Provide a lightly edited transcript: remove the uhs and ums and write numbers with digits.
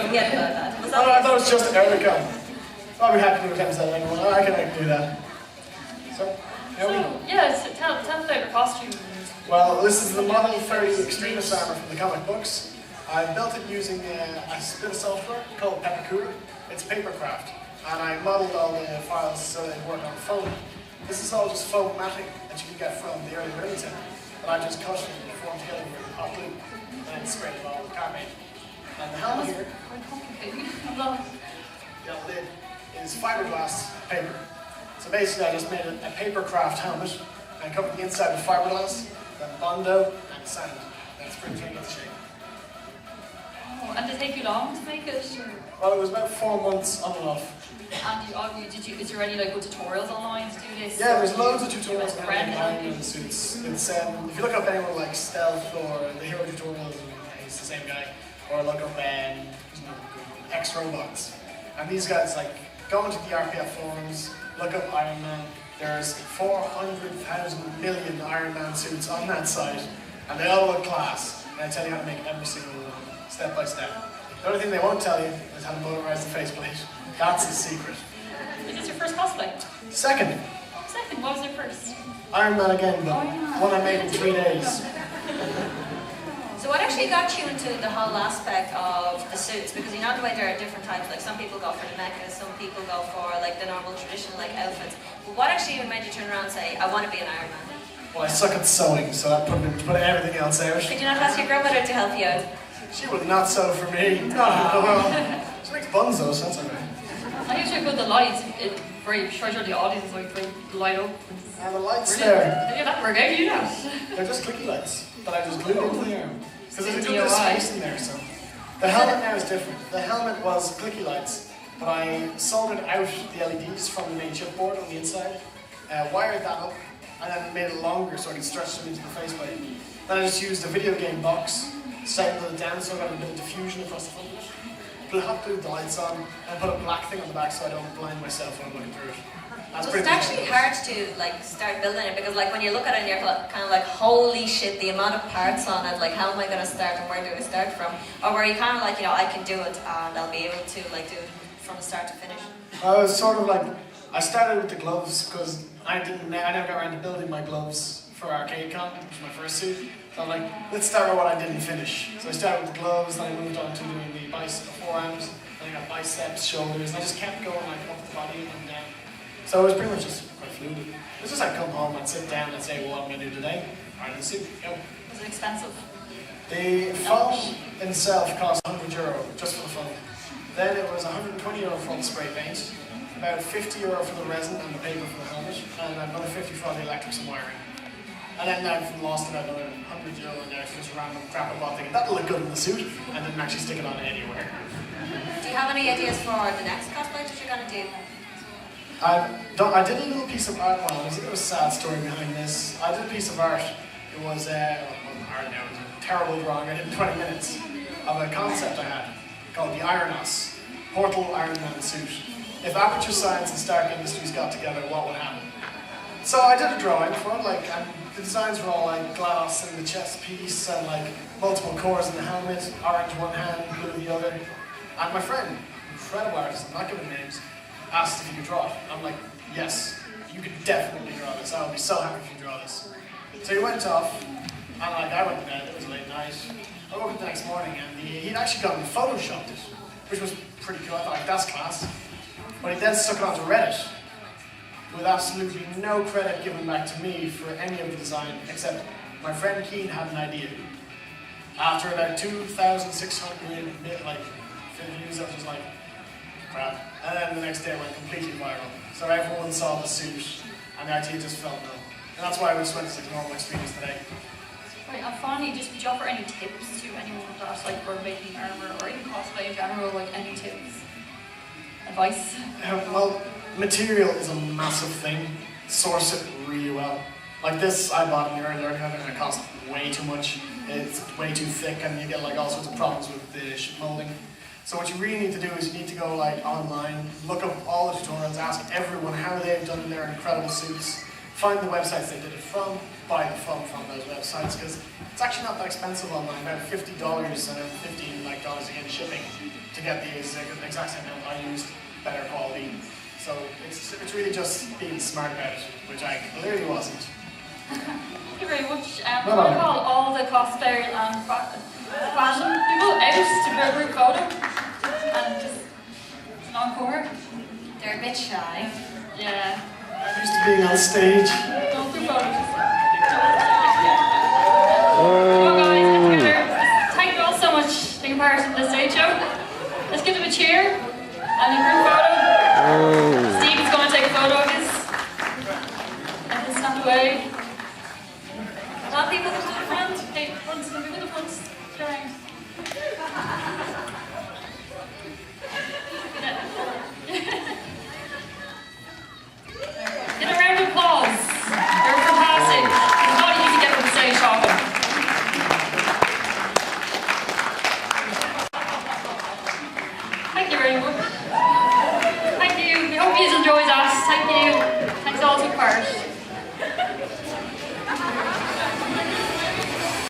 forget about that. Was I thought it that was just Eirtakon. I'll be happy to attempt that anymore. I can do that. So, tell us about your costume. well, this is the Model 30 Extremis Armour from the comic books. I built it using a bit of software called Peppercooler. It's papercraft, and I modelled all the files so they work on foam. This is all just foam matting that you can get from the early Burlington, but I just cut it and formed together with hot glue, and then sprayed it all with carbide. And the helmet here, Quite complicated. the lid, is fiberglass paper. So basically I just made a papercraft helmet and covered the inside with fiberglass, then Bondo and sand. That's pretty much the shape. Oh, and did it take you long to make it? Or? Well, it was about 4 months on and off. And is there any like good tutorials online to do this? Yeah, there's loads of tutorials Like on brand Iron Man suits. It's if you look up anyone like Stealth or the Hero Tutorials, he's the same guy, or look up X-Robots. And these guys like go into the RPF forums, look up Iron Man. There's 400,000 million Iron Man suits on that site, and they all look class. And I tell you how to make every single one, step by step. The only thing they won't tell you is how to motorize the faceplate. That's the secret. Is this your first cosplay? Second, What was your first? Iron Man again, but one I made in 3 days. So what actually got you into the whole aspect of the suits? Because you know the way there are different types, like some people go for the mechas, some people go for like the normal traditional like outfits. But what actually made you turn around and say, I want to be an Iron Man? Well, I suck at sewing, so that put everything else out. Could you not ask your grandmother to help you out? She would not sew for me. No. She makes buns though, so that's okay. I usually put the lights. It very sure the audience is like very light up. And the lights Brilliant. there, Yeah, that work out, you know. they're just clicky lights that I just glued into the arm. Because there's a good bit of DIY. space in there, so. The helmet now is different. The helmet was clicky lights, but I soldered out the LEDs from the main chipboard on the inside, wired that up, and then made it longer so I could stretch them into the faceplate. Then I just used a video game box, sighted it down so I got a bit of diffusion across the front of it. Put hot glued the lights on, and put a black thing on the back so I don't blind myself when I'm looking through it. That's Was pretty it much actually what it hard to like start building it? Because like when you look at it and you're kind of like, holy shit, the amount of parts on it, like how am I going to start and where do I start from? Or were you kind of like, you know, I can do it and I'll be able to like do it from start to finish? I was sort of like, I started with the gloves because I never got around to building my gloves for Arcadecon, which was my first suit. So I'm like, let's start with what I didn't finish. So I started with the gloves, then I moved on to doing the forearms, then I got biceps, shoulders, and I just kept going like up the body and down. So it was pretty much just quite fluid. It was just like come home and sit down and say, well, what am I going to do today? Iron the suit, go. Was it expensive? The foam itself cost €100 just for the foam. Then it was €120 for the spray paint, about €50 for the resin and the paper for the helmet, and another $50 for all the electrics and wiring. And then I lost about another €100 in there for just random crap I bought thinking that'll look good in the suit, and didn't actually stick it on anywhere. Do you have any ideas for the next cosplay that you're going to do? I did a little piece of art. Well, there's a bit of a sad story behind this. I did a piece of art. It was it was a terrible drawing. I did in 20 minutes of a concept I had called the Ironos, Portal Iron Man suit. If Aperture Science and Stark Industries got together, what would happen? So I did a drawing for it, like, and the designs were all like glass and the chest piece and like multiple cores in the helmet, orange one hand, blue the other. And my friend, incredible artist, I'm not giving names, asked if he could draw it. I'm like, yes, you could definitely draw this. I would be so happy if you draw this. So he went off, and like I went to bed, it was a late night. I woke up the next morning and he'd actually gone and photoshopped it, which was pretty cool. I thought, like, that's class. But he then stuck it onto Reddit with absolutely no credit given back to me for any of the design, except my friend Cian had an idea. After about 2,600 views, I was just like, crap. And then the next day it went completely viral. So everyone saw the suit, and the idea just felt null. And that's why we just went to the normal experience today. Right, and finally, just would you offer any tips to anyone that's like for making armour or even cosplay in general, like any tips? Advice? Well, material is a massive thing. Source it really well. Like this, I bought in the early learning of it, and it cost way too much. It's way too thick, and you get like all sorts of problems with the molding. So what you really need to do is you need to go like online, look up all the tutorials, ask everyone how they've done their incredible suits, find the websites they did it from, buy the from those websites, because it's actually not that expensive online, about $50 and then $15 again shipping to get the exact same amount I used, better quality. So it's really just being smart about it, which I clearly wasn't. Thank you very much. I want to call all the cosplayers and fashion people out to do a group photo and just an encore. They're a bit shy. Yeah. I'm used to being on stage. Don't do photos. Well guys, get together. Thank you all so much for taking part in this stage show. Let's give them a cheer and a group photo. Steve is going to take a photo of his. And then snap away. A lot of people come to the front. Hey, front, some people in the front. Go around.